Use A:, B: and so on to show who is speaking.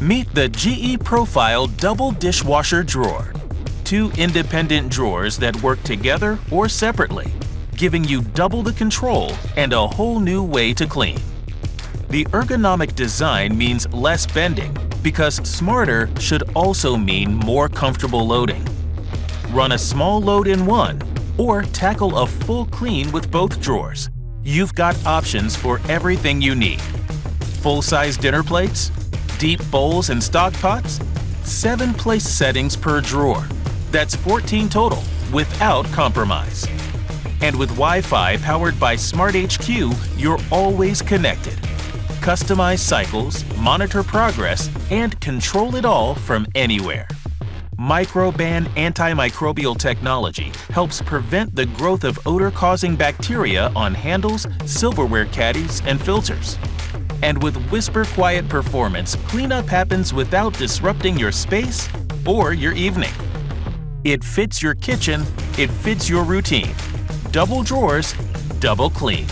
A: Meet the GE Profile Double Dishwasher Drawer. Two independent drawers that work together or separately, giving you double the control and a whole new way to clean. The ergonomic design means less bending because smarter should also mean more comfortable loading. Run a small load in one or tackle a full clean with both drawers. You've got options for everything you need. Full-size dinner plates, deep bowls and stock pots, 7 place settings per drawer. That's 14 total without compromise. And with Wi-Fi powered by Smart HQ, you're always connected. Customize cycles, monitor progress, and control it all from anywhere. Microban antimicrobial technology helps prevent the growth of odor-causing bacteria on handles, silverware caddies, and filters. And with Whisper Quiet performance, cleanup happens without disrupting your space or your evening. It fits your kitchen, it fits your routine. Double drawers, double clean.